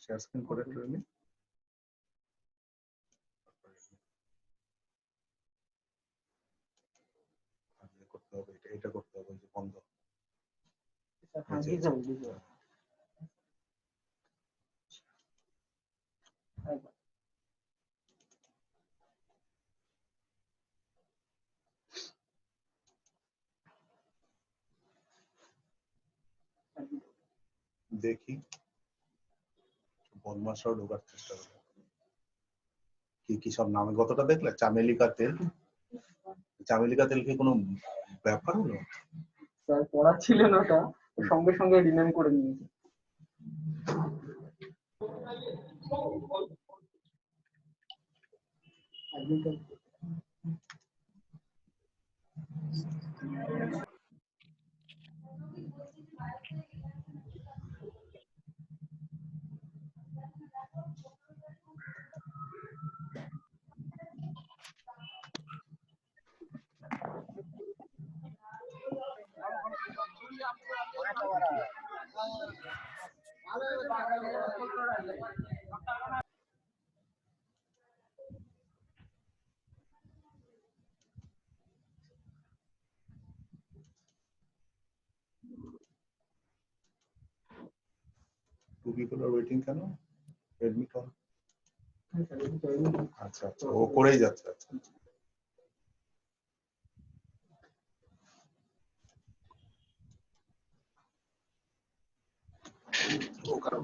Share screen করে ট্রেনে করতে হবে, এটা করতে হবে যে বন্ধ। দেখি বদমাশরাও ঢোকার চেষ্টা করে। কি কি সব নামে কতটা দেখলে? চামেলিকা তেল, চামেলিকা তেল কি কোনো ব্যাপার হলো? স্যার পড়া ছিলেন ওটা, সঙ্গে সঙ্গে রিনেম করে নিয়েছি। Two people are waiting কেন? Admit all. আচ্ছা আচ্ছা, ও করেই যাচ্ছে। আচ্ছা ও কারণ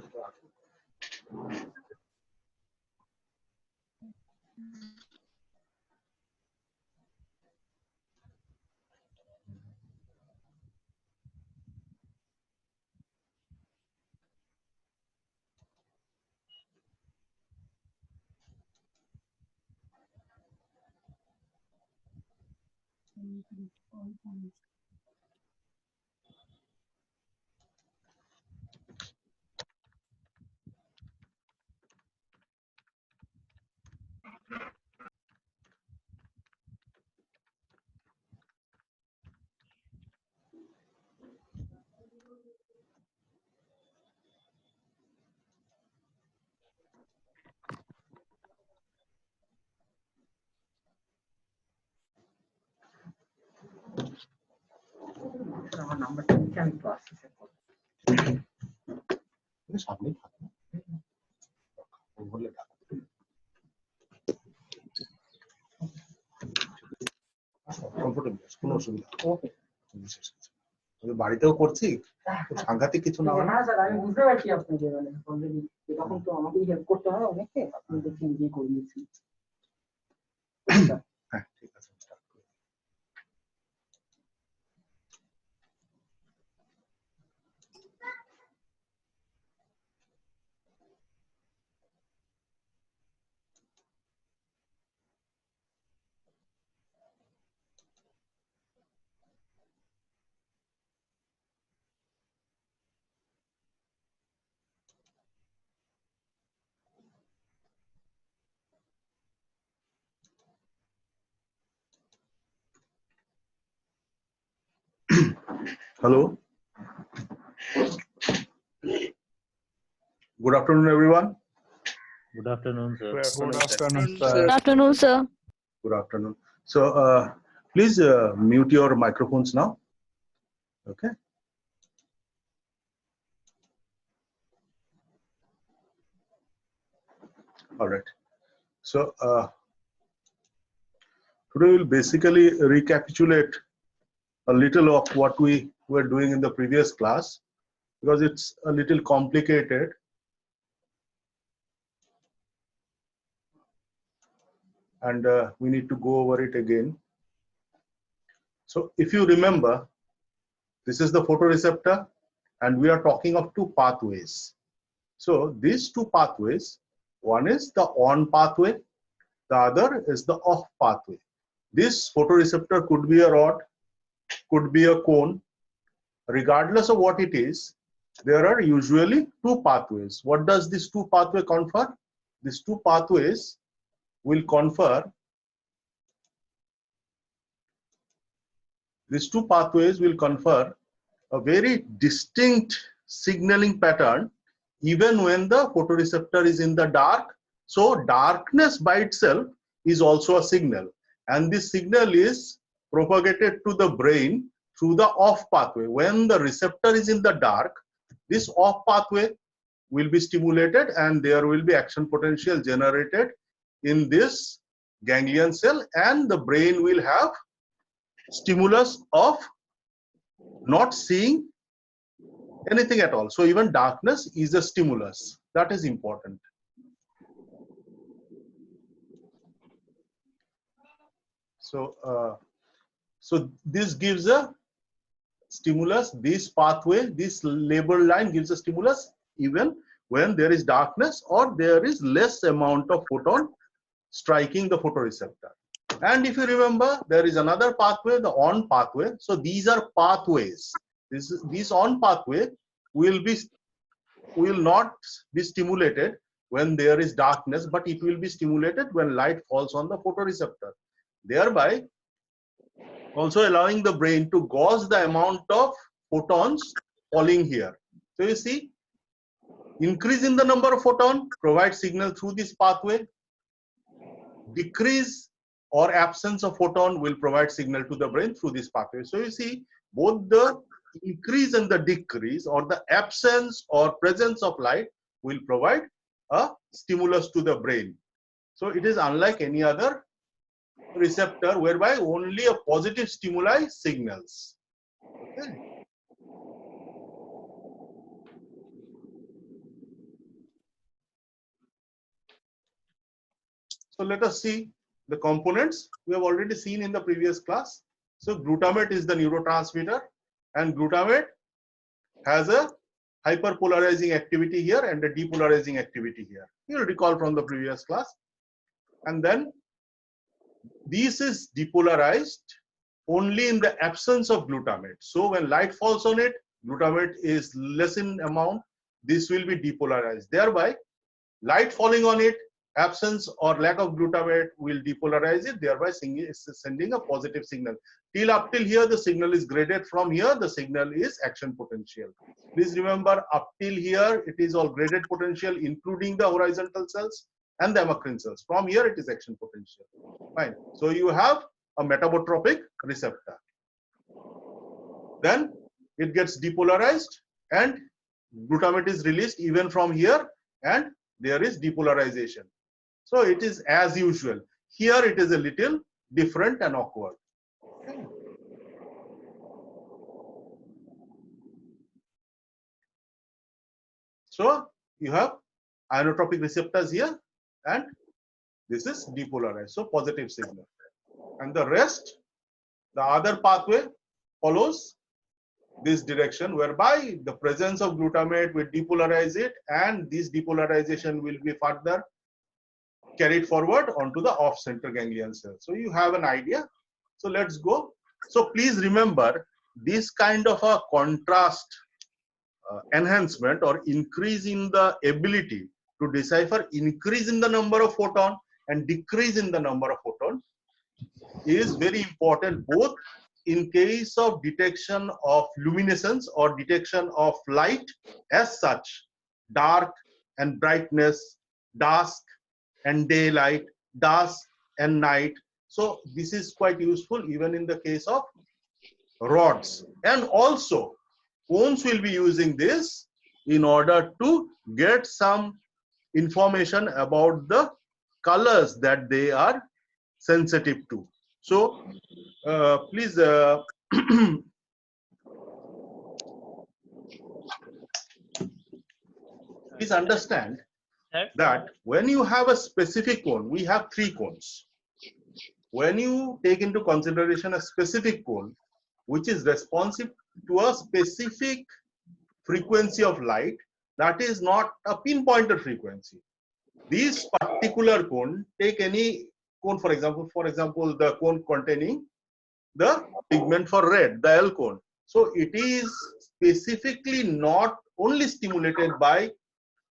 আমার নাম্বারটা নিচে আমি ক্লাসে সেভ করব। সামনেই থাকবে বললে কমফোর্টেবল, কোনো অসুবিধা ওকে বিশেষ কিছু। তবে বাড়িতেও করছি, সাংঘাতিক কিছু না। না স্যার, আমি বুঝতে পারছি আপনি যে মানে অলরেডি তখন তো আমাকেই হেল্প করতে হয় অনেককে, আপনি দেখি নিজেই করে নিয়েছি। হ্যাঁ ঠিক আছে। Hello. Good afternoon, everyone. Good afternoon, sir. Good afternoon, sir. Good afternoon, sir. Good afternoon. So, please mute your microphones now. Okay. All right. So, today we'll basically recapitulate a little of what we were doing in the previous class, because it's a little complicated. And we need to go over it again. So if you remember, this is the photoreceptor, and we are talking of two pathways. So these two pathways, one is the on pathway, the other is the off pathway. This photoreceptor could be a rod, could be a cone. Regardless of what it is, there are usually two pathways. What does this two pathway confer? These two pathways will confer these two pathways will confer a very distinct signaling pattern even when the photoreceptor is in the dark. So darkness by itself is also a signal, and this signal is propagated to the brain through the off pathway. When the receptor is in the dark, this off pathway will be stimulated and there will be action potential generated in this ganglion cell, and the brain will have stimulus of not seeing anything at all. So even darkness is a stimulus. That is important. So this gives a stimulus. This pathway, this label line gives a stimulus even when there is darkness or there is less amount of photon striking the photoreceptor. And if you remember, there is another pathway, the on pathway. So these are pathways. This on pathway will not be stimulated when there is darkness, but it will be stimulated when light falls on the photoreceptor, thereby also allowing the brain to gauge the amount of photons falling here. So you see, increase in the number of photon provides signal through this pathway. Decrease or absence of photon will provide signal to the brain through this pathway. So you see, both the increase and the decrease, or the absence or presence of light, will provide a stimulus to the brain. So it is unlike any other receptor whereby only a positive stimuli signals. Okay. So let us see the components we have already seen in the previous class. So glutamate is the neurotransmitter, and glutamate has a hyperpolarizing activity here and a depolarizing activity here. You will recall from the previous class. And then this is depolarized only in the absence of glutamate. So when light falls on it, glutamate is less in amount. This will be depolarized. Thereby, light falling on it, absence or lack of glutamate will depolarize it, thereby sending a positive signal. Up till here, the signal is graded. From here, the signal is action potential. Please remember, up till here, it is all graded potential, including the horizontal cells and the amacrine cells. From here, it is action potential. Fine. So you have a metabotropic receptor. Then it gets depolarized and glutamate is released even from here, and there is depolarization. So it is as usual. Here it is a little different and awkward. Okay. So you have ionotropic receptors here, and this is depolarized, so positive signal. And the rest, the other pathway follows this direction, whereby the presence of glutamate will depolarize it, and this depolarization will be further carried forward onto the off-center ganglion cell. So you have an idea. So let's go. So please remember, this kind of a contrast enhancement or increase in the ability to decipher increase in the number of photon and decrease in the number of photon is very important, both in case of detection of luminescence or detection of light as such, dark and brightness, dusk and daylight, dusk and night. So this is quite useful even in the case of rods. And also cones will be using this in order to get some information about the colors that they are sensitive to. So please please understand that when you have a specific cone, we have 3 cones. When you take into consideration a specific cone which is responsive to a specific frequency of light, that is not a pinpointed frequency. This particular cone, take any cone, for example, the cone containing the pigment for red, the L cone. So it is specifically not only stimulated by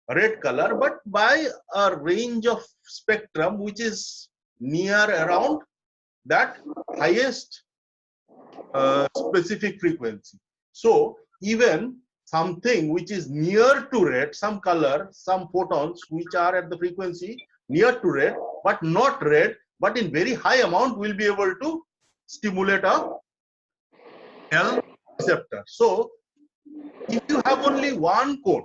red color, but by a range of spectrum which is near around that highest specific frequency. So even something which is near to red, some color, some photons which are at the frequency near to red but not red, but in very high amount, will be able to stimulate a L receptor. So if you have only one cone,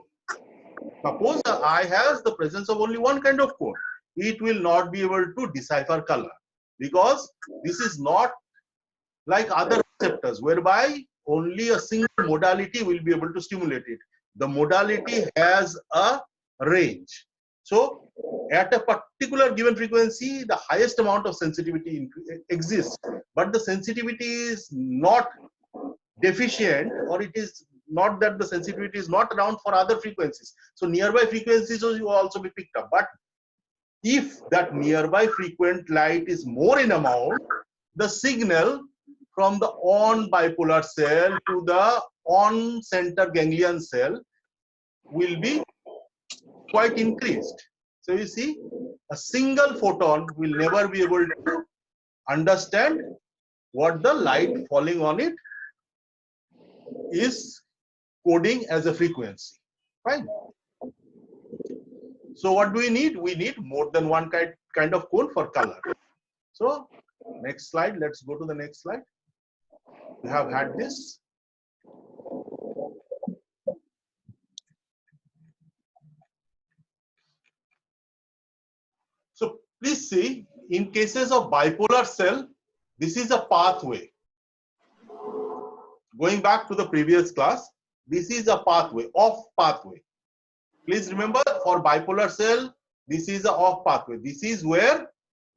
suppose the eye has the presence of only one kind of cone, it will not be able to decipher color, because this is not like other receptors whereby only a single modality will be able to stimulate it. The modality has a range. So at a particular given frequency, the highest amount of sensitivity exists, but the sensitivity is not deficient, or it is not that the sensitivity is not around for other frequencies. So nearby frequencies will also be picked up. But if that nearby frequent light is more in amount, the signal from the on bipolar cell to the on center ganglion cell will be quite increased. So you see, a single photon will never be able to understand what the light falling on it is coding as a frequency. Fine. So what do we need? We need more than one kind of cone for color. So next slide, let's go to the next slide. We have had this. So please see, in cases of bipolar cell, this is a pathway. Going back to the previous class, this is a pathway, off pathway. Please remember, for bipolar cell, this is a off pathway. This is where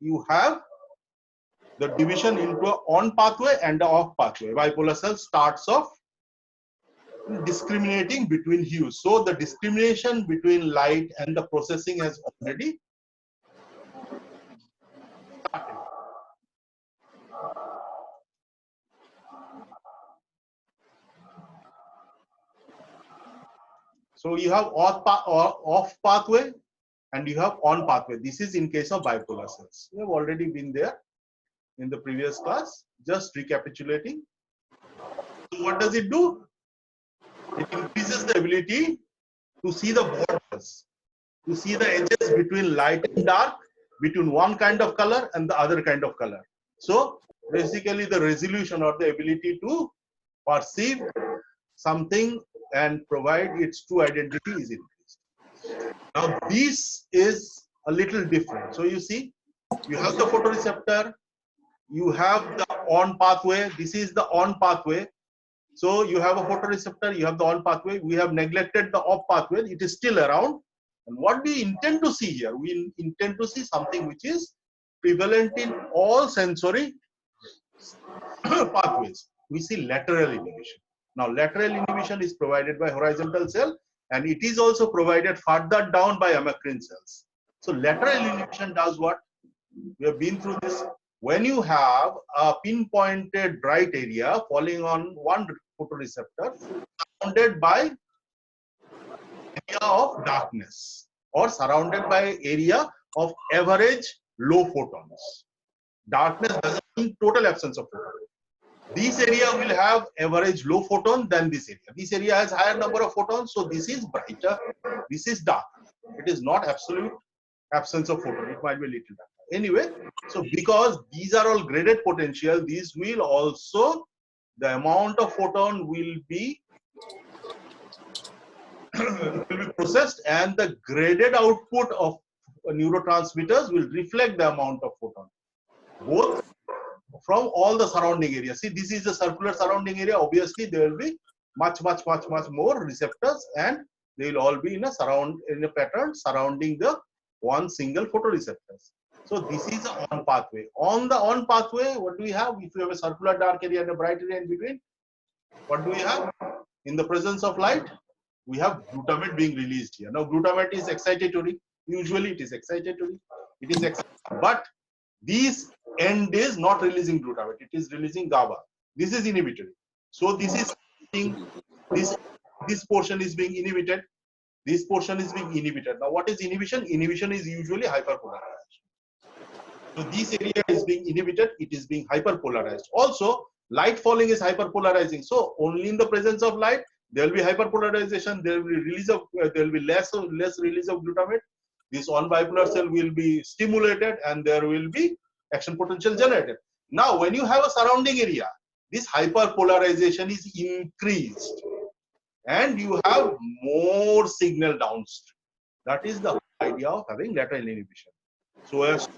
you have the division into an on pathway and the off pathway. Bipolar cell starts off discriminating between hues. So the discrimination between light and the processing has already started. So you have off pathway and you have on pathway. This is in case of bipolar cells. We have already been there in the previous class. Just recapitulating. So what does it do? It increases the ability to see the borders, to see the edges between light and dark, between one kind of color and the other kind of color. So basically the resolution or the ability to perceive something and provide its true identity is increased. Now this is a little different. So you see, you have the photoreceptor, you have the on pathway. This is the on pathway. So you have a photoreceptor, you have the on pathway. We have neglected the off pathway. It is still around. And what we intend to see here, we intend to see something which is prevalent in all sensory pathways. We see lateral inhibition. Now lateral inhibition is provided by horizontal cell, and it is also provided further down by amacrine cells. So lateral inhibition does what? We have been through this. When you have a pinpointed bright area falling on one photoreceptor surrounded by area of darkness, or surrounded by area of average low photons. Darkness doesn't mean total absence of photon. This area will have average low photon than this area. This area has higher number of photons, so this is brighter, this is dark. It is not absolute absence of photon. It might be a little darker. Anyway, so because these are all graded potential, these will also, the amount of photon will be processed, and the graded output of neurotransmitters will reflect the amount of photon, both from all the surrounding area. See, this is a circular surrounding area. Obviously, there will be much more receptors, and they will all be in a pattern surrounding the one single photoreceptors. So this is a on pathway. On the on pathway, what do we have? If you have a circular dark area and a bright area in between, what do we have? In the presence of light, we have glutamate being released here. Now glutamate is excitatory. Usually it is excitatory. It is excitatory. But this end is not releasing glutamate. It is releasing GABA. This is inhibitory. So this is this portion is being inhibited. This portion is being inhibited. Now what is inhibition? Inhibition is usually hyperpolarization. So this area is being inhibited, it is being hyperpolarized. Also, Light falling is hyperpolarizing. So only in the presence of light, there will be hyperpolarization. There will be release of there will be less release of glutamate. This one bipolar cell will be stimulated, and there will be action potential generated. Now, when you have a surrounding area, this hyperpolarization is increased, and you have more signal downstream. That is the idea of having lateral inhibition. So as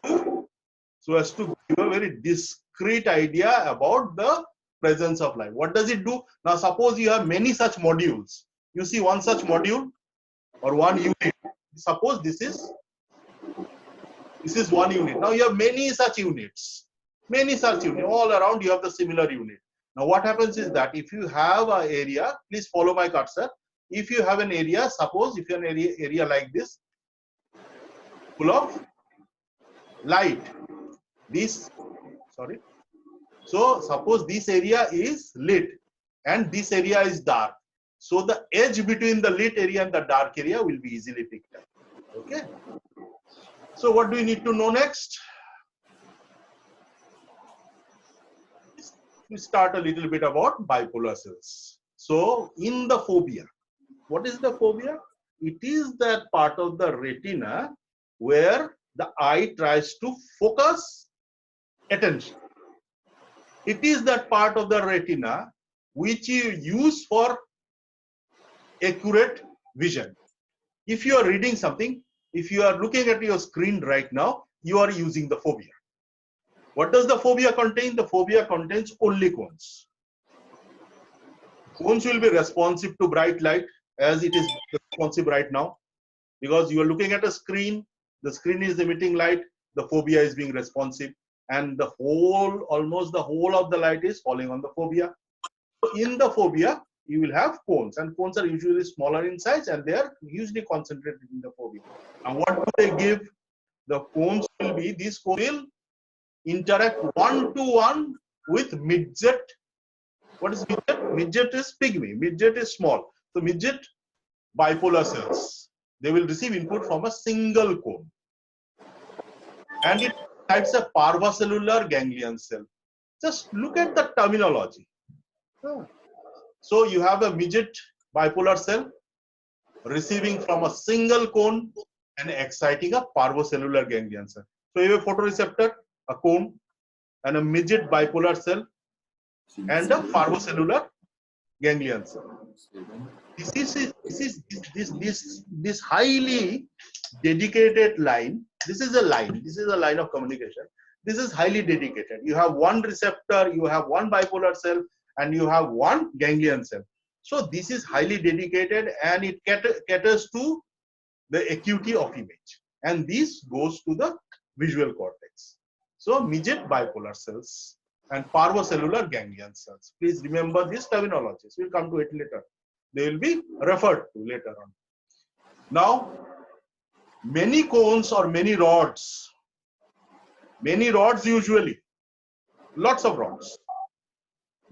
to give a very discrete idea about the presence of light. What does it do? Now, suppose you have many such modules. You see one such module or one unit. Suppose this is one unit. Now you have many such units. All around you have the similar unit. Now what happens is that if you have an area, please follow my cursor. If you have an area, suppose if you have an area like this, full of light. So suppose this area is lit and this area is dark. So the edge between the lit area and the dark area will be easily picked up. Okay. So what do we need to know next? We start a little bit about bipolar cells. So in the fovea, what is the fovea? It is that part of the retina where the eye tries to focus attention. It is that part of the retina which you use for accurate vision. If you are reading something, if you are looking at your screen right now, you are using the fovea. What does the fovea contain? The fovea contains only cones. Cones will be responsive to bright light as it is responsive right now, because you are looking at a screen, the screen is emitting light, the fovea is being responsive, and the whole, almost the whole of the light is falling on the fovea. So in the fovea, you will have cones, and cones are usually smaller in size and they are usually concentrated in the fovea. Now what do they give? The cones will be, these cones will interact one-to-one with midget. What is midget? Midget is pygmy, midget is small. So midget bipolar cells, they will receive input from a single cone. And it types a parvocellular ganglion cell. Just look at the terminology. So you have a midget bipolar cell receiving from a single cone and exciting a parvocellular ganglion cell. So you have a photoreceptor, a cone, and a midget bipolar cell and a parvocellular ganglion cell. This highly dedicated line. This is a line. This is a line of communication. This is highly dedicated. You have one receptor, you have one bipolar cell, and you have one ganglion cell. So this is highly dedicated, and it caters to the acuity of image. And this goes to the visual cortex. So midget bipolar cells and parvocellular ganglion cells. Please remember these terminologies. We'll come to it later. They will be referred to later on. Now, many cones or many rods usually, lots of rods,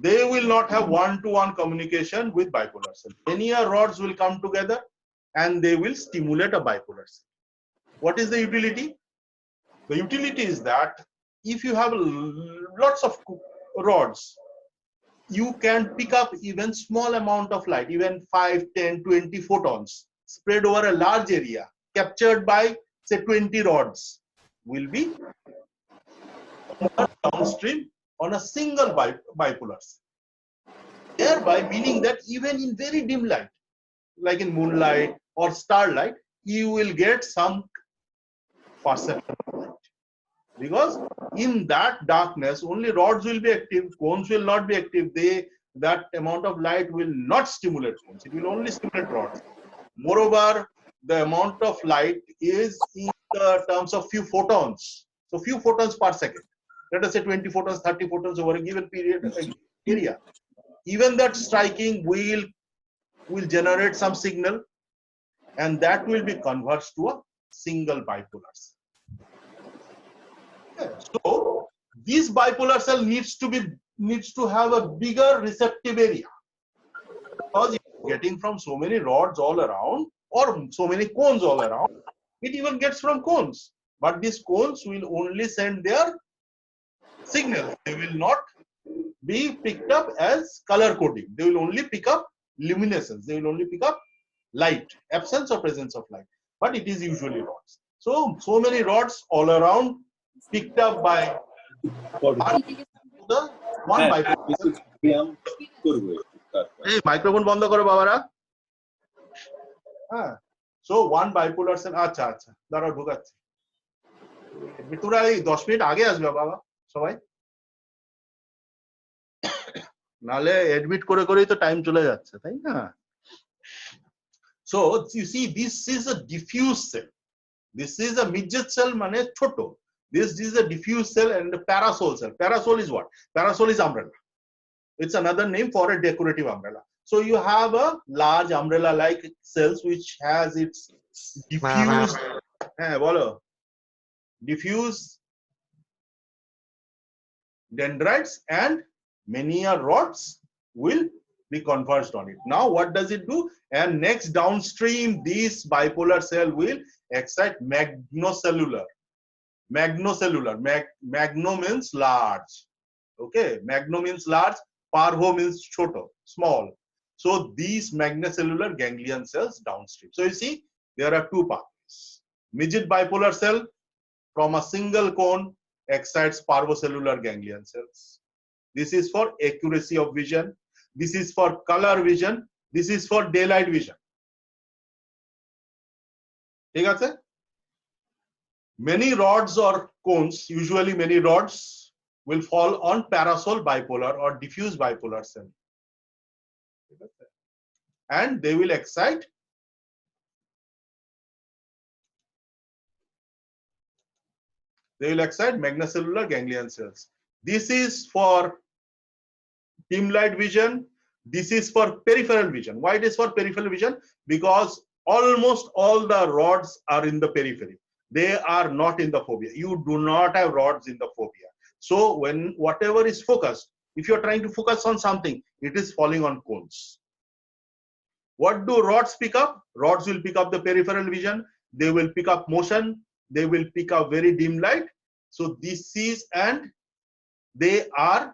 they will not have one-to-one communication with bipolar cells. Many rods will come together and they will stimulate a bipolar cell. What is the utility? The utility is that if you have lots of rods, you can pick up even small amount of light, even 5, 10, 20 photons spread over a large area, captured by say 20 rods, will be downstream on a single bipolar cell. Thereby meaning that even in very dim light, like in moonlight or starlight, you will get some perception of light. Because in that darkness, only rods will be active, cones will not be active. That amount of light will not stimulate cones, it will only stimulate rods. Moreover, the amount of light is in the terms of few photons. So few photons per second. Let us say 20 photons, 30 photons over a given period area. Even that striking will generate some signal, and that will be converted to a single bipolar cell. Okay. So this bipolar cell needs to have a bigger receptive area, because it's getting from so many rods all around or so many cones all around. It even gets from cones, but these cones will only send their signal. They will not be picked up as color coding. They will only pick up luminescence. They will only pick up light, absence or presence of light. But it is usually rods. So many rods all around picked up by the one bipolar. Hey, microphone বন্ধ করো বাবারা। হ্যাঁ, so one bipolar cell, আচ্ছা আচ্ছা দাঁড়াও ঢোকাচ্ছি। তোরা এই 10 minute আগে আসবে বাবা সবাই, নালে এডমিট করে করেই তো টাইম চলে যাচ্ছে, তাই না? So you see, this is a diffuse cell. This is a midget cell, মানে ছোট. This is a diffuse cell and a parasol cell. Parasol is what? Parasol is umbrella. It's another name for a decorative umbrella. So you have a large umbrella-like cells which has its diffuse, diffuse dendrites, and many rods will be converged on it. Now what does it do? And next downstream, this bipolar cell will excite magnocellular. Magno means large. Okay, magno means large, parvo means choto, small. So these magnocellular ganglion cells downstream. So you see, there are two pathways. Midget bipolar cell from a single cone excites parvocellular ganglion cells. This is for accuracy of vision. This is for color vision. This is for daylight vision. ঠিক আছে? Many rods or cones, usually many rods, will fall on parasol bipolar or diffuse bipolar cell. And they will excite magnocellular ganglion cells. This is for dim light vision. This is for peripheral vision. Why it is for peripheral vision? Because almost all the rods are in the periphery. They are not in the fovea. You do not have rods in the fovea. So when whatever is focused, if you're trying to focus on something, it is falling on cones. What do rods pick up? Rods will pick up the peripheral vision. They will pick up motion. They will pick up very dim light. So this is, and they are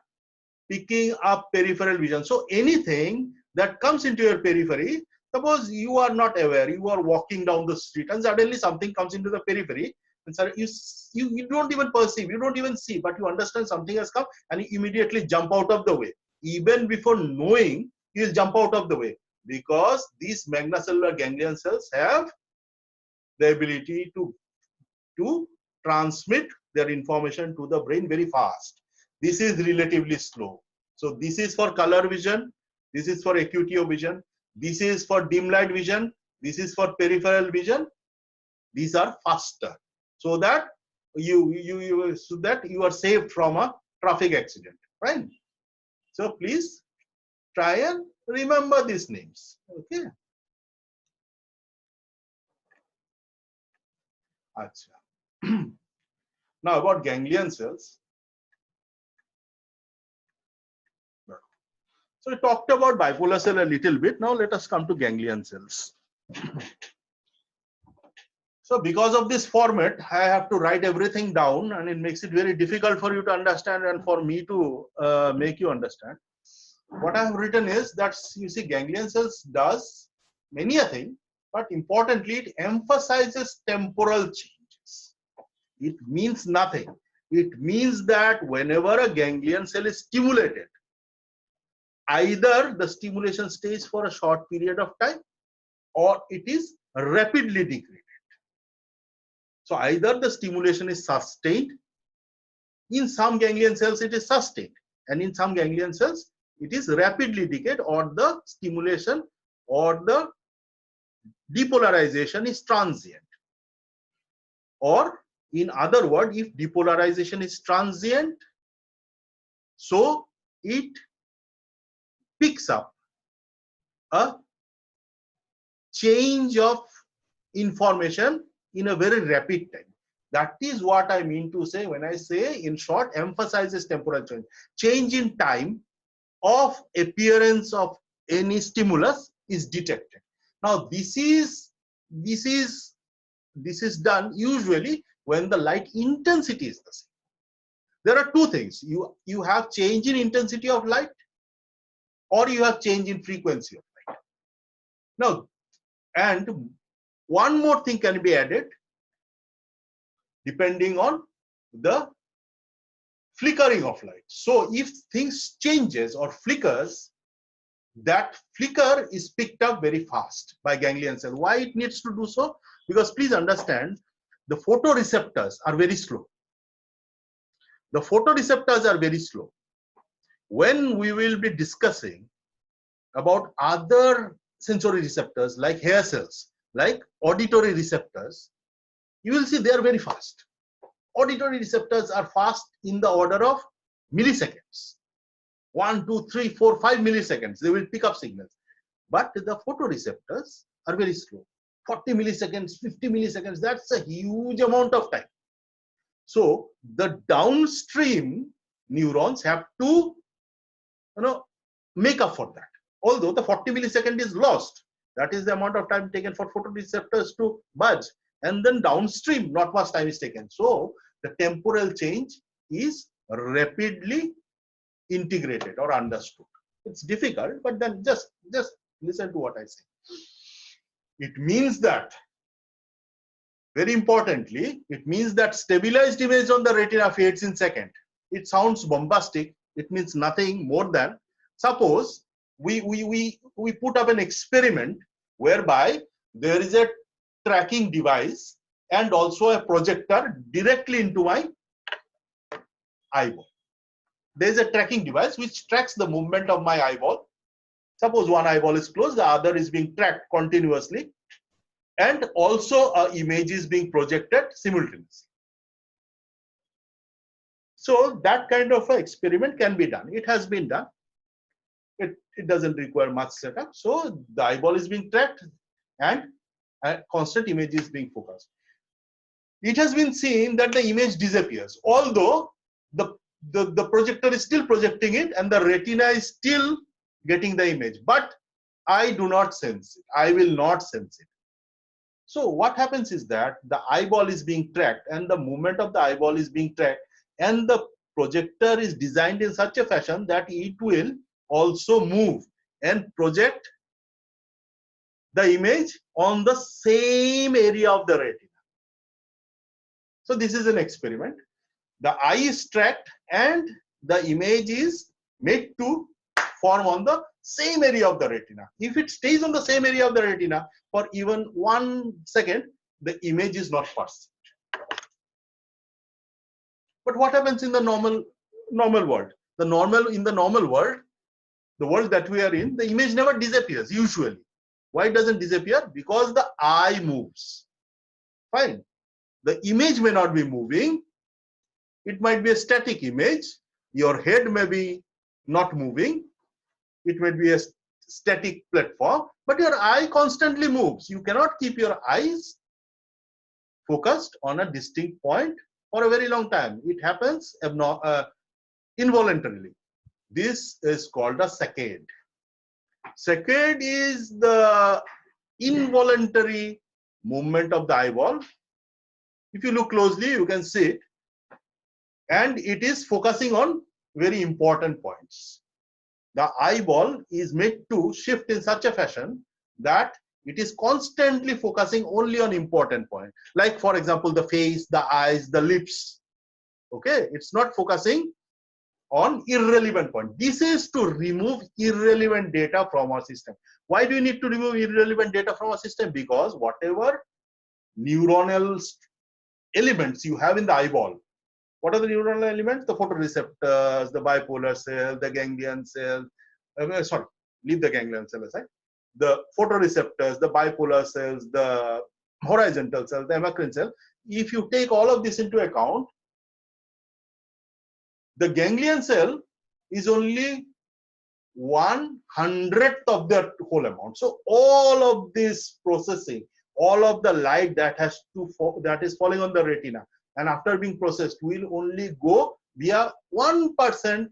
picking up peripheral vision. So anything that comes into your periphery, suppose you are not aware, you are walking down the street and suddenly something comes into the periphery, and so you don't even perceive, you don't even see, but you understand something has come and you immediately jump out of the way. Even before knowing, you will jump out of the way, because these magnocellular ganglion cells have the ability to transmit their information to the brain very fast. This is relatively slow. So this is for color vision. This is for acuity of vision. This is for dim light vision. This is for peripheral vision. These are faster, so that you are saved from a traffic accident, right? So please try and remember these names. Okay. Achha. Now about ganglion cells. So we talked about bipolar cell a little bit. Now let us come to ganglion cells. So because of this format, I have to write everything down, and it makes it very difficult for you to understand and for me to make you understand. What I have written is that, you see, ganglion cells does many a thing, but importantly, it emphasizes temporal changes. It means nothing. It means that whenever a ganglion cell is stimulated, either the stimulation stays for a short period of time or it is rapidly degraded. So either the stimulation is sustained, in some ganglion cells it is sustained, and in some ganglion cells it is rapidly decayed, or the stimulation or the depolarization is transient. Or in other words, if depolarization is transient, so it picks up a change of information in a very rapid time. That is what I mean to say when I say, in short, emphasizes temporal change. Change in time of appearance of any stimulus is detected. Now this is done usually when the light intensity is the same. there are two things. You have change in intensity of light, or you have change in frequency of light. Now, and one more thing can be added depending on the flickering of light. So if things changes or flickers, that flicker is picked up very fast by ganglion cell. Why it needs to do so? Because please understand, the photoreceptors are very slow. The photoreceptors are very slow. When we will be discussing about other sensory receptors like hair cells, like auditory receptors, you will see they are very fast. Auditory receptors are fast in the order of milliseconds. 1, 2, 3, 4, 5 milliseconds, they will pick up signals. But the photoreceptors are very slow. 40 milliseconds, 50 milliseconds, that's a huge amount of time. So the downstream neurons have to, make up for that. Although the 40 millisecond is lost, that is the amount of time taken for photoreceptors to budge, and then downstream not much time is taken. So the temporal change is rapidly integrated or understood. It's difficult, but then just listen to what I say. It means that, very importantly, it means that stabilized image on the retina fades in second. It sounds bombastic. It means nothing more than, suppose we put up an experiment whereby there is a tracking device and also a projector directly into my eyeball. There is a tracking device which tracks the movement of my eyeball. Suppose one eyeball is closed, the other is being tracked continuously, and also an image is being projected simultaneously. So that kind of an experiment can be done. It has been done. It doesn't require much setup. So the eyeball is being tracked and a constant image is being focused. It has been seen that the image disappears, although the projector is still projecting it and the retina is still getting the image, but I do not sense it. I will not sense it. So what happens is that the eyeball is being tracked and the movement of the eyeball is being tracked, and the projector is designed in such a fashion that it will also move and project the image on the same area of the retina. So this is an experiment. The eye is tracked and the image is made to form on the same area of the retina. If it stays on the same area of the retina for even 1 second, the image is not perceived. But what happens in the normal world? In the normal world, the world that we are in, the image never disappears usually. Why it doesn't disappear? Because the eye moves. Fine. The image may not be moving. It might be a static image. Your head may be not moving. It may be a static platform, but your eye constantly moves. You cannot keep your eyes focused on a distinct point for a very long time. It happens involuntarily. This is called a saccade. Saccade is the involuntary movement of the eyeball. If you look closely, you can see it. And it is focusing on very important points. The eyeball is made to shift in such a fashion that it is constantly focusing only on important points. Like, for example, the face, the eyes, the lips. Okay, it's not focusing on irrelevant point. This is to remove irrelevant data from our system. Why do you need to remove irrelevant data from our system? Because whatever neuronal elements you have in the eyeball, what are the neuronal elements? The photoreceptors, the bipolar cell, the ganglion cell. Sorry, leave the ganglion cell aside. The photoreceptors, the bipolar cells, the horizontal cells, the amacrine cell. If you take all of this into account, the ganglion cell is only 1/100th of the whole amount. So all of this processing, all of the light that is falling on the retina, and after being processed will only go via 1%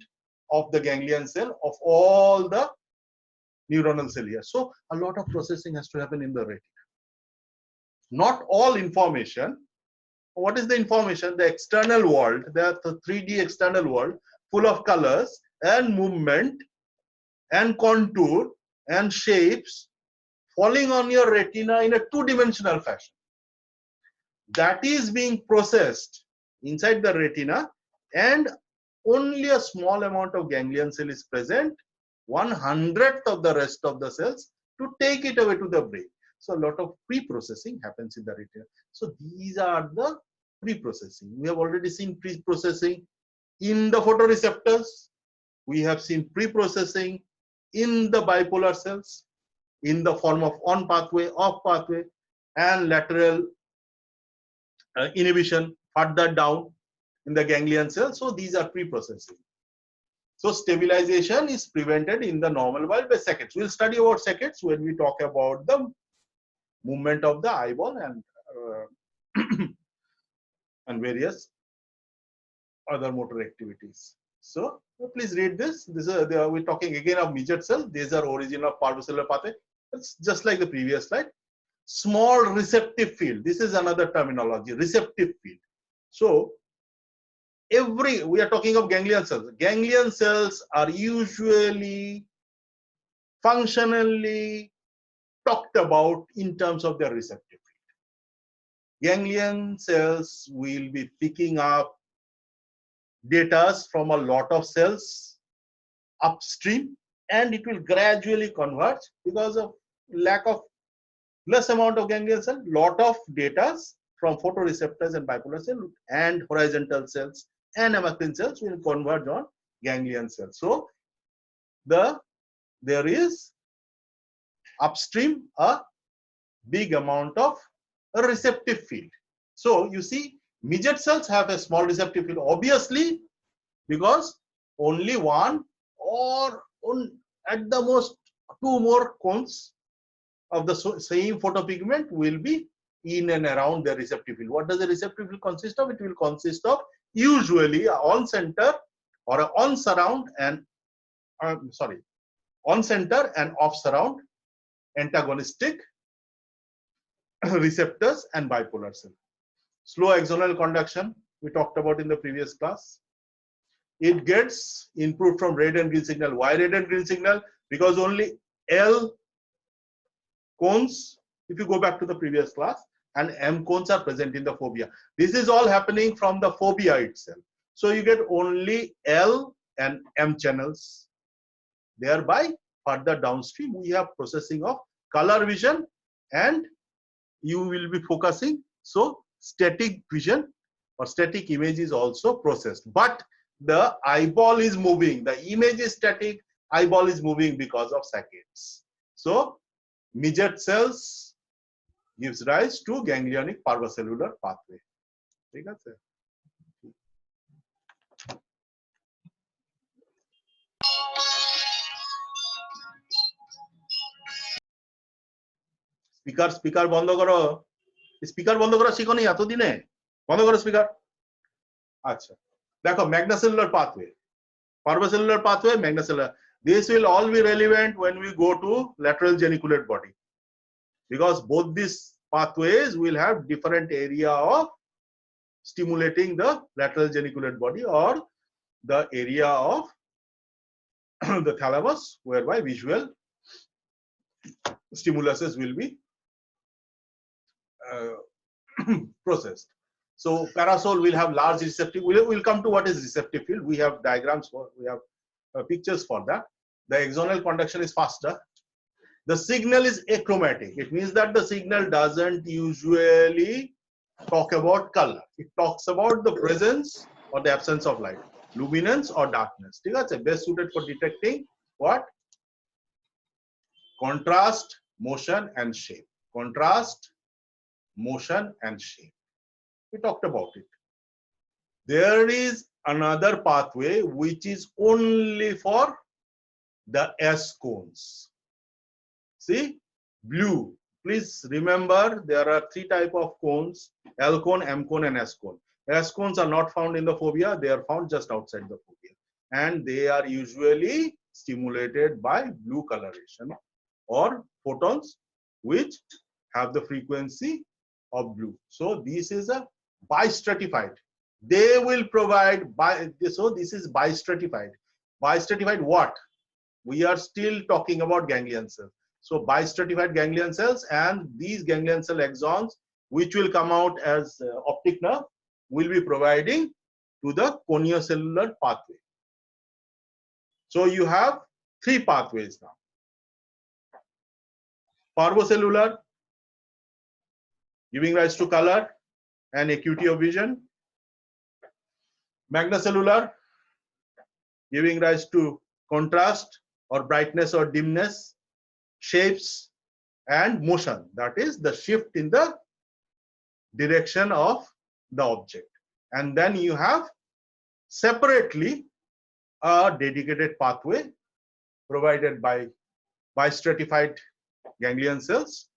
of the ganglion cell of all the neuronal cell here. So a lot of processing has to happen in the retina. Not all information what is the information? The external world, the 3D external world full of colors and movement and contour and shapes falling on your retina in a two-dimensional fashion. That is being processed inside the retina, and only a small amount of ganglion cell is present, 1/100th of the rest of the cells, to take it away to the brain. So a lot of pre-processing happens in the retina. So these are the pre-processing. We have already seen pre-processing in the photoreceptors. We have seen pre-processing in the bipolar cells in the form of on pathway, off pathway, and lateral inhibition further down in the ganglion cells. So these are pre-processing. So stabilization is prevented in the normal world by saccades. We'll study about saccades when we talk about the movement of the eyeball and and various other motor activities. So please read this. We're talking again of midget cells. These are origin of parvocellular pathway. It's just like the previous slide. Small receptive field. This is another terminology, receptive field. So we are talking of ganglion cells. Ganglion cells are usually functionally talked about in terms of their receptive field. Ganglion cells will be picking up data from a lot of cells upstream, and it will gradually converge because of lack of less amount of ganglion cell, lot of data from photoreceptors and bipolar cell and horizontal cells and amacrine cells will converge on ganglion cells. So there is upstream a big amount of a receptive field. So you see, midget cells have a small receptive field, obviously, because only one or at the most two more cones of the same photopigment will be in and around the receptive field. What does the receptive field consist of? It will consist of usually a on center or a on surround and on center and off surround antagonistic receptors and bipolar cell. Slow axonal conduction we talked about in the previous class. It gets input from red and green signal. Why red and green signal? Because only L cones, if you go back to the previous class, and M cones are present in the fovea. This is all happening from the fovea itself. So you get only L and M channels. Thereby, further downstream, we have processing of color vision, and you will be focusing. So static vision or static image is also processed. But the eyeball is moving. The image is static. Eyeball is moving because of saccades. So midget cells gives rise to ganglionic parvocellular pathway. ঠিক আছে? Speaker বন্ধ করো। Speaker বন্ধ করা শিখোনি এতদিনে? বন্ধ করো speaker. আচ্ছা, দেখো magnocellular pathway, parvocellular pathway, magnocellular. This will all be relevant when we go to lateral geniculate body, because both these pathways will have different area of stimulating the lateral geniculate body or the area of the thalamus, whereby visual stimuluses will be processed. So parasol will have large receptive. We'll come to what is receptive field. We have diagrams for, we have pictures for that. The axonal conduction is faster. The signal is achromatic. It means that the signal doesn't usually talk about color. It talks about the presence or the absence of light, luminance or darkness. It's best suited for detecting what? Contrast, motion and shape. Contrast, motion and shape. We talked about it. There is another pathway which is only for the S cones. See, blue. Please remember there are three types of cones: L cone, M cone and S cone. S cones are not found in the fovea. They are found just outside the fovea. And they are usually stimulated by blue coloration or photons which have the frequency of blue. So this is a bistratified. They will provide so this is bistratified. Bistratified what? We are still talking about ganglion cells. So bistratified ganglion cells, and these ganglion cell axons, which will come out as optic nerve, will be providing to the coniocellular pathway. So you have three pathways now. Parvocellular, giving rise to color and acuity of vision. Magnocellular, giving rise to contrast or brightness or dimness, shapes, and motion. That is the shift in the direction of the object. And then you have separately a dedicated pathway provided by bistratified ganglion cells,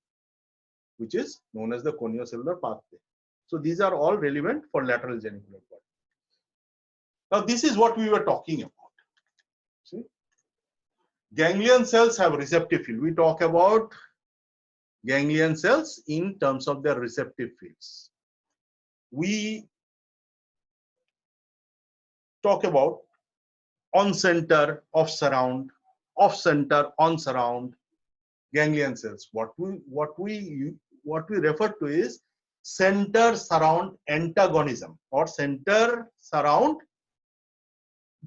which is known as the coniocellular pathway. So these are all relevant for lateral genicular body. Now this is what we were talking about. See? Ganglion cells have receptive field. We talk about ganglion cells in terms of their receptive fields. We talk about on center, off surround, off center, on surround ganglion cells. What we refer to is center surround antagonism or center surround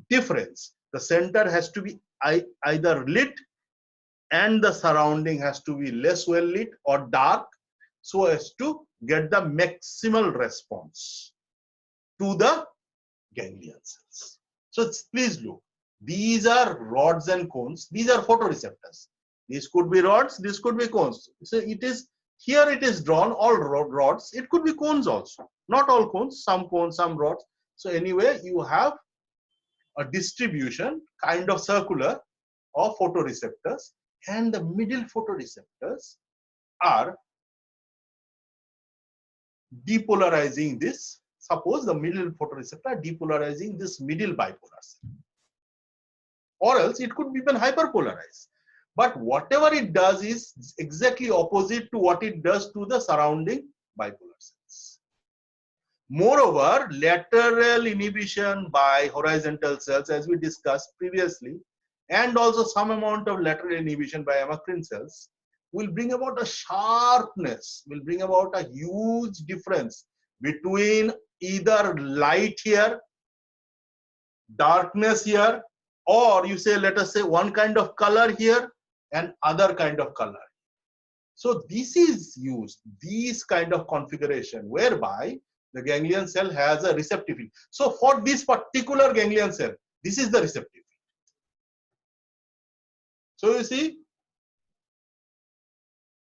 difference. The center has to be either lit and the surrounding has to be less well lit or dark, so as to get the maximal response to the ganglion cells. So please look, these are rods and cones. These are photoreceptors. These could be rods, this could be cones. So it is here, it is drawn all rods. It could be cones also. Not all cones, some rods. So anyway, you have a distribution kind of circular of photoreceptors, and the middle photoreceptors are depolarizing this. Suppose the middle photoreceptor are depolarizing this middle bipolar cell, or else it could be even hyperpolarized. But whatever it does is exactly opposite to what it does to the surrounding bipolar cells. Moreover, lateral inhibition by horizontal cells, as we discussed previously, and also some amount of lateral inhibition by amacrine cells will bring about a sharpness, will bring about a huge difference between either light here, darkness here, or you say, let us say, one kind of color here and other kind of color. So this is used, these kind of configuration, whereby the ganglion cell has a receptive field. So for this particular ganglion cell, this is the receptive field. So you see,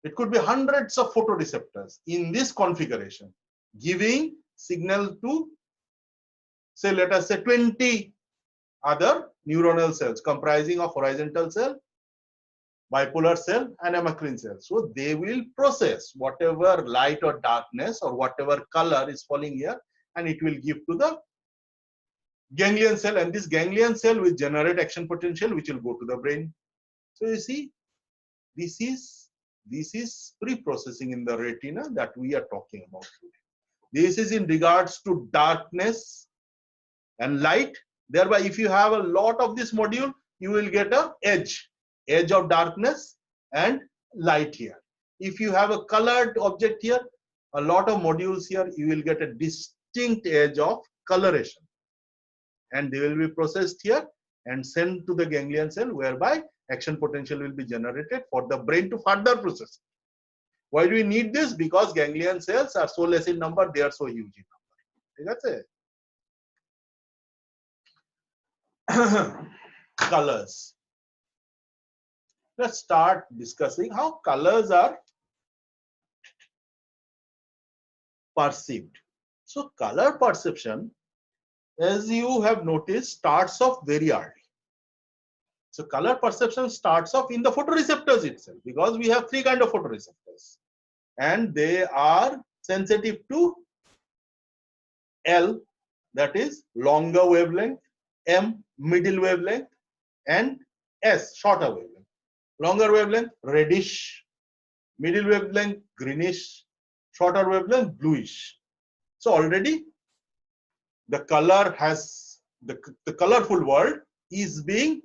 it could be hundreds of photoreceptors in this configuration, giving signal to, say, let us say 20 other neuronal cells comprising of horizontal cell, bipolar cell, and amacrine cell. So they will process whatever light or darkness or whatever color is falling here, and it will give to the ganglion cell, and this ganglion cell will generate action potential which will go to the brain. So you see, this is pre-processing in the retina that we are talking about today. This is in regards to darkness and light. Thereby, if you have a lot of this module, you will get a edge of darkness and light here. If you have a colored object here, a lot of modules here, you will get a distinct edge of coloration, and they will be processed here and sent to the ganglion cell, whereby action potential will be generated for the brain to further process. Why do we need this? Because ganglion cells are so less in number, they are so huge in number. That's it. Colors. Let's start discussing how colors are perceived. So color perception, as you have noticed, starts off very early. So color perception starts off in the photoreceptors itself, because we have three kinds of photoreceptors, and they are sensitive to L, that is longer wavelength, M, middle wavelength, and S, shorter wavelength. Longer wavelength, reddish, middle wavelength, greenish, shorter wavelength, bluish. So already the color has the colorful world is being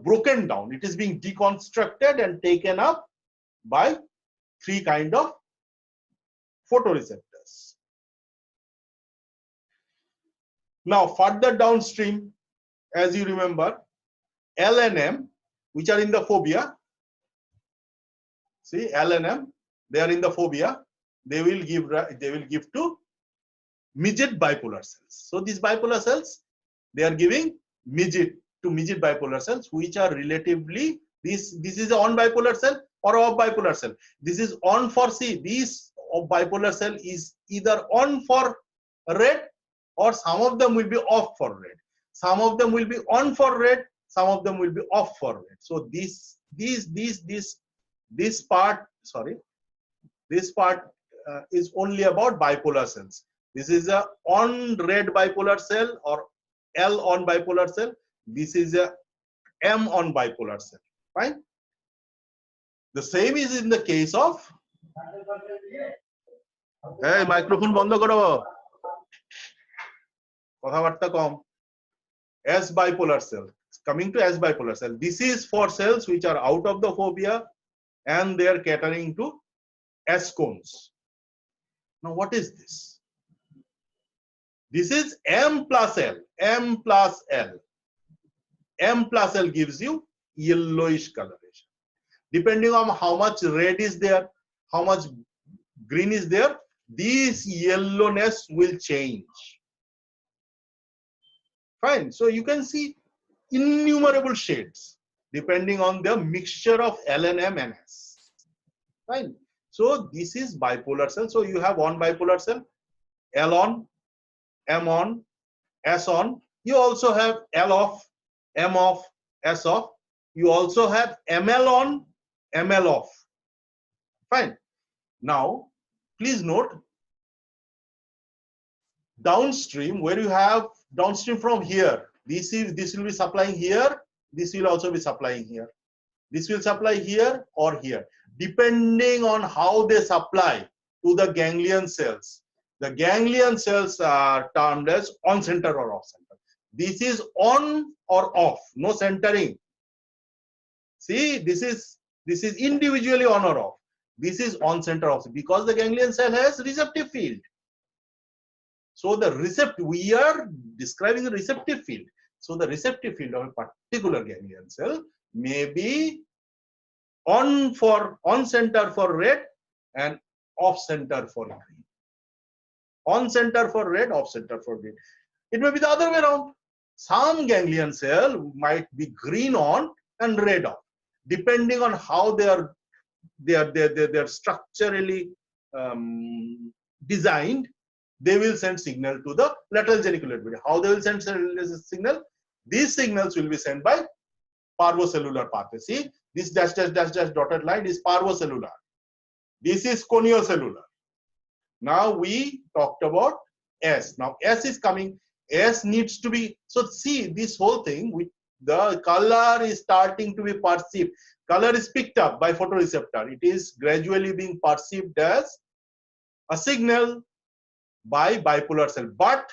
broken down. It is being deconstructed and taken up by three kind of photoreceptors. Now further downstream, as you remember, L and M, which are in the fovea. See, L and M, they are in the fovea. They will give to midget bipolar cells. So these bipolar cells, they are giving midget bipolar cells, which are relatively, this is an on bipolar cell or off bipolar cell. This is on for C. This bipolar cell is either on for red, or some of them will be off for red. Some of them will be on for red, some of them will be off for red. So this part is only about bipolar cells. This is a on red bipolar cell or L on bipolar cell. This is a M on bipolar cell. Fine. The same is in the case of hey, microphone bondo koro. Kothabarta kom. S bipolar cell. Coming to S bipolar cell. This is for cells which are out of the fovea and they are catering to S cones. Now what is this? This is M plus L. M plus L. M plus L gives you yellowish coloration. Depending on how much red is there, how much green is there, this yellowness will change. Fine. So you can see innumerable shades depending on the mixture of L and M and S. Fine. So this is bipolar cell. So you have one bipolar cell, L on, M on, S on. You also have L off, M off, S off. You also have ML on, ML off. Fine. Now, please note, downstream, where you have downstream from here, this will be supplying here, this will also be supplying here. This will supply here or here, depending on how they supply to the ganglion cells. The ganglion cells are termed as on center or off center. This is on or off, no centering. See, this is individually on or off. This is on center off because the ganglion cell has receptive field. So we are describing a receptive field. So the receptive field of a particular ganglion cell may be on center for red and off center for green. On center for red, off center for green. It may be the other way around. Some ganglion cell might be green on and red off, depending on how they are structurally designed. They will send signal to the lateral geniculate body. How they will send signal? These signals will be sent by parvocellular pathway. See, this dash dotted line is parvocellular. This is coniocellular. Now we talked about S. Now S is coming. S needs to be, so see this whole thing with the color is starting to be perceived. Color is picked up by photoreceptor. It is gradually being perceived as a signal by bipolar cell, but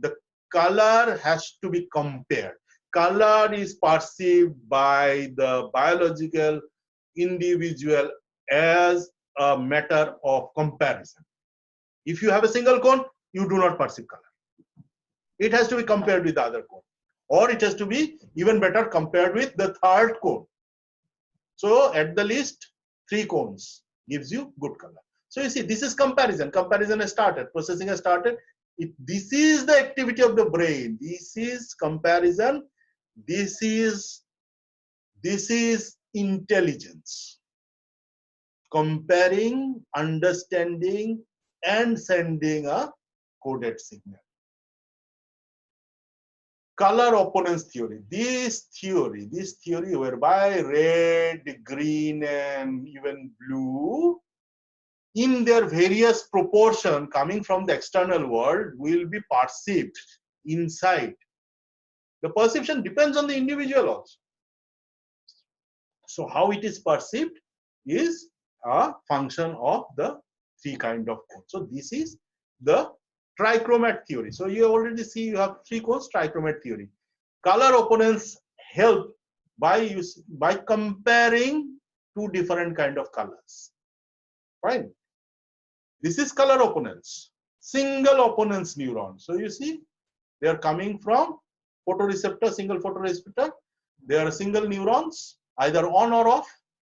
the color has to be compared. Color is perceived by the biological individual as a matter of comparison. If you have a single cone, you do not perceive color. It has to be compared with the other cone, or it has to be even better compared with the third cone. So at the least 3 cones gives you good color. So you see, this is comparison. Comparison has started. Processing has started. This is the activity of the brain. This is comparison. This is intelligence. Comparing, understanding, and sending a coded signal. Color opponents theory. This theory whereby red, green, and even blue, in their various proportion coming from the external world, will be perceived inside. The perception depends on the individual also. So how it is perceived is a function of the 3 kind of code. So this is the trichromat theory. So you already see you have three cones, trichromat theory. Color opponents help by comparing two different kind of colors. Fine. This is color opponents, single opponents neuron. So you see, they are coming from photoreceptor, single photoreceptor. They are single neurons, either on or off,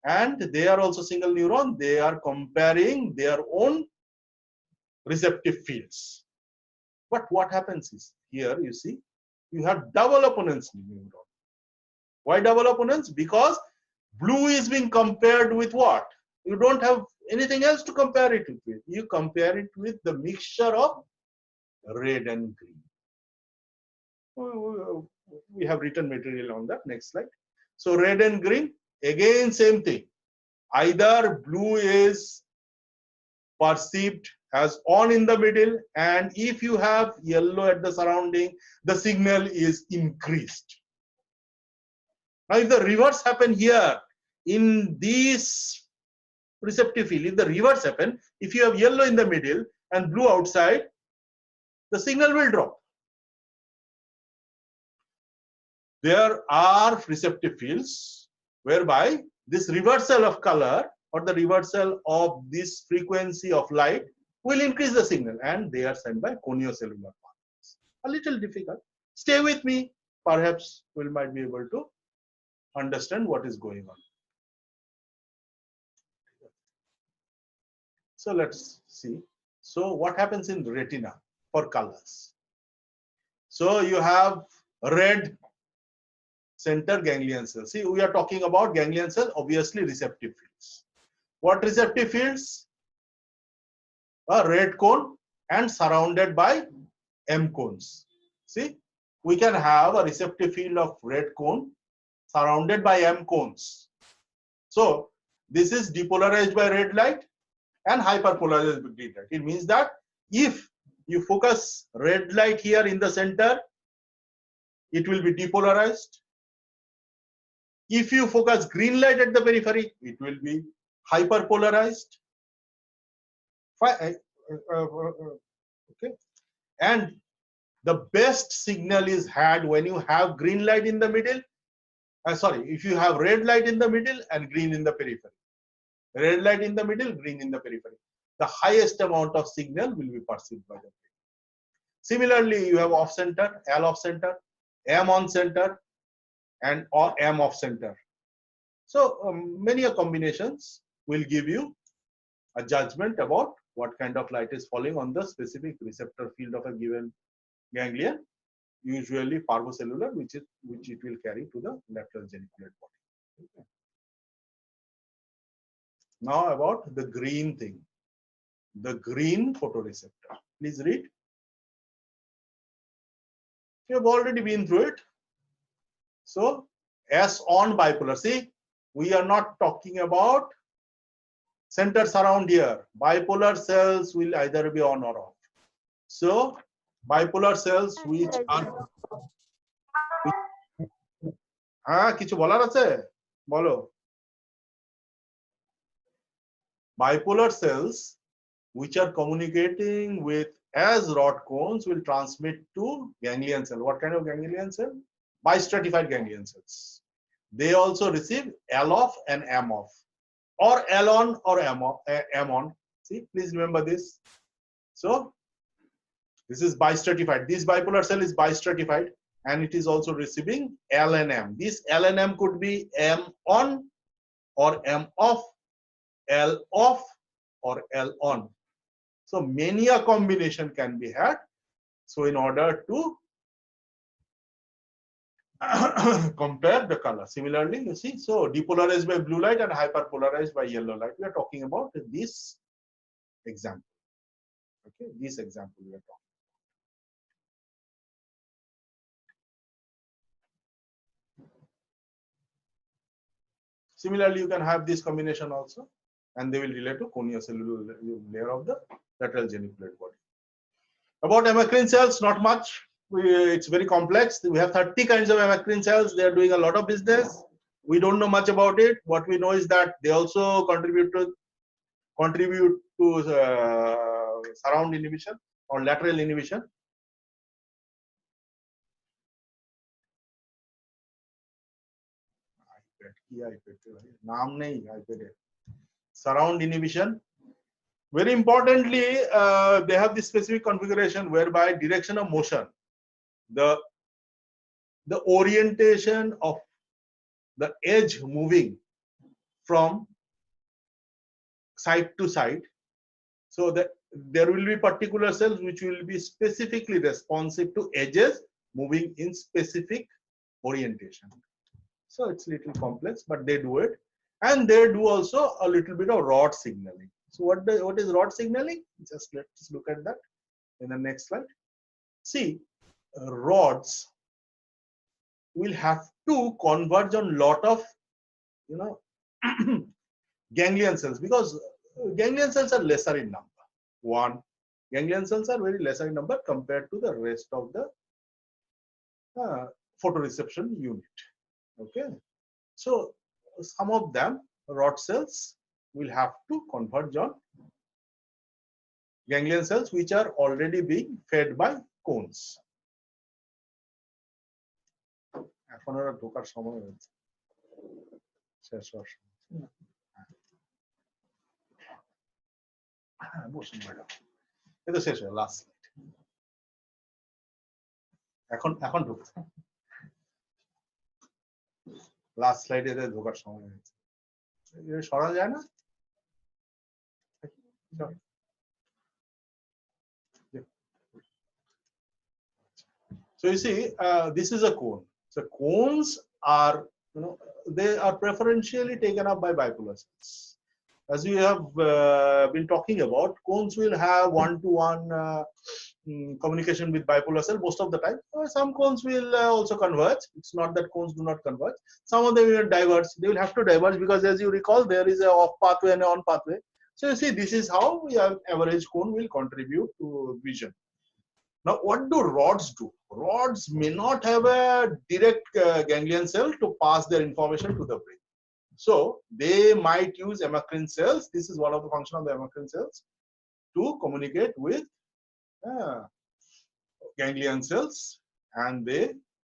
and they are also single neuron. They are comparing their own receptive fields. But what happens is, here you see, you have double opponents neuron. Why double opponents? Because blue is being compared with what? You don't have anything else to compare it with. You compare it with the mixture of red and green. We have written material on that. Next slide. So red and green, again same thing. Either blue is perceived as on in the middle, and if you have yellow at the surrounding, the signal is increased. Now if the reverse happen here in this receptive field, if the reverse happen, if you have yellow in the middle and blue outside, the signal will drop. There are receptive fields whereby this reversal of color or the reversal of this frequency of light will increase the signal, and they are sent by coniocellular pathways. A little difficult. Stay with me. Perhaps we might be able to understand what is going on. So let's see. So what happens in retina for colors? So you have red center ganglion cells. See, we are talking about ganglion cell, obviously receptive fields. What receptive fields? A red cone and surrounded by M cones. See, we can have a receptive field of red cone surrounded by M cones. So this is depolarized by red light and hyperpolarized by green light. It means that if you focus red light here in the center, it will be depolarized. If you focus green light at the periphery, it will be hyperpolarized. Okay. And the best signal is had when you have green light in the middle. If you have red light in the middle and green in the periphery. Red light in the middle, green in the periphery. The highest amount of signal will be perceived by the brain. Similarly, you have off center, L off center, M on center, and or M off center. So many combinations will give you a judgment about what kind of light is falling on the specific receptor field of a given ganglion, usually parvocellular, which it will carry to the lateral geniculate body. Okay. Now about the green thing, the green photoreceptor. Please read. You have already been through it. So S on bipolar. See, we are not talking about centers around here. Bipolar cells will either be on or off. So bipolar cells which are কিছু বলার আছে বলো bipolar cells which are communicating with as rod cones will transmit to ganglion cell. What kind of ganglion cell? Bistratified ganglion cells. They also receive L off and M off, or L on or M on. See, please remember this. So this is bistratified. This bipolar cell is bistratified, and it is also receiving L and M. This L and M could be M on or M off, L off or L on. So many a combination can be had. So in order to compare the color. Similarly, you see, so depolarized by blue light and hyperpolarized by yellow light. We are talking about this example. Okay, this example we are talking. Similarly, you can have this combination also, and they will relate to coniocellular layer of the lateral geniculate body. About amacrine cells, not much. It's very complex. We have 30 kinds of amacrine cells. They are doing a lot of business. We don't know much about it. What we know is that they also contribute to surround inhibition. or lateral inhibition. नाम नहीं iPad है. Surround inhibition. Very importantly, they have this specific configuration whereby direction of motion, the orientation of the edge moving from side to side, so that there will be particular cells which will be specifically responsive to edges moving in specific orientation. So it's a little complex, but they do it, and they do also a little bit of rod signaling. So what is rod signaling? Just let's look at that in the next slide. See, rods will have to converge on lot of, you know, ganglion cells, because ganglion cells are lesser in number. One, ganglion cells are very lesser in number compared to the rest of the photoreception unit. Okay, so some of them, rod cells, will have to converge on ganglion cells which are already being fed by cones. এখন ওরা ঢোকার সময় হয়েছে, শেষ হওয়ার সময়। বসুন madam, এটা শেষ হয়ে লাস্ট স্লাইড, এখন ঢুকছে, লাস্ট স্লাইডে ঢোকার সময় হয়েছে, সরা যায় না। So you see, this is a cone. So cones are, you know, they are preferentially taken up by bipolar cells. As we have been talking about, cones will have one-to-one communication with bipolar cell most of the time. Some cones will also converge. It's not that cones do not converge. Some of them will diverge. They will have to diverge because, as you recall, there is a off pathway and an on pathway. So you see, this is how your average cone will contribute to vision. Now, what do rods do? Rods may not have a direct ganglion cell to pass their information to the brain. So they might use amacrine cells. This is one of the functions of the amacrine cells to communicate with ganglion cells, and they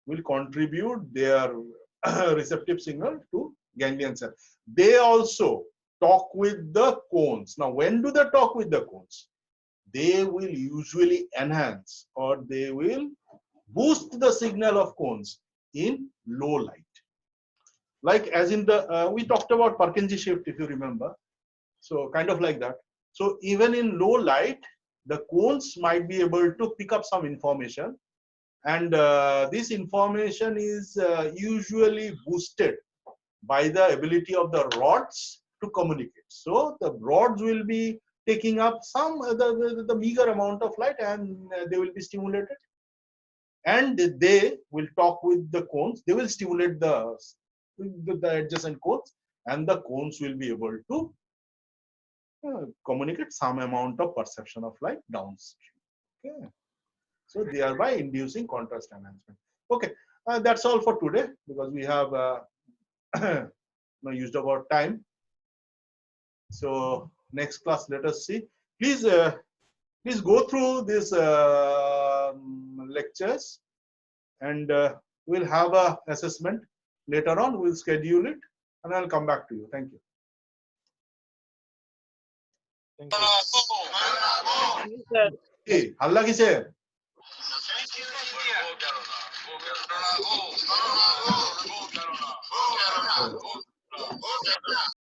will contribute their receptive signal to ganglion cell. They also talk with the cones. Now, when do they talk with the cones? They will usually enhance or they will boost the signal of cones in low light. Like as in the, we talked about Purkinje shift, if you remember. So kind of like that. So even in low light, the cones might be able to pick up some information. And this information is usually boosted by the ability of the rods to communicate. So the rods will be taking up some the meager amount of light, and they will be stimulated, and they will talk with the cones. They will stimulate the adjacent cones, and the cones will be able to communicate some amount of perception of light downstream. Okay, so thereby inducing contrast enhancement. Okay, that's all for today, because we have used up our time. So next class, let us see. Please go through these lectures, and we'll have a assessment later on. We'll schedule it, and I'll come back to you. Thank you. Thank you. Hey, halla kise?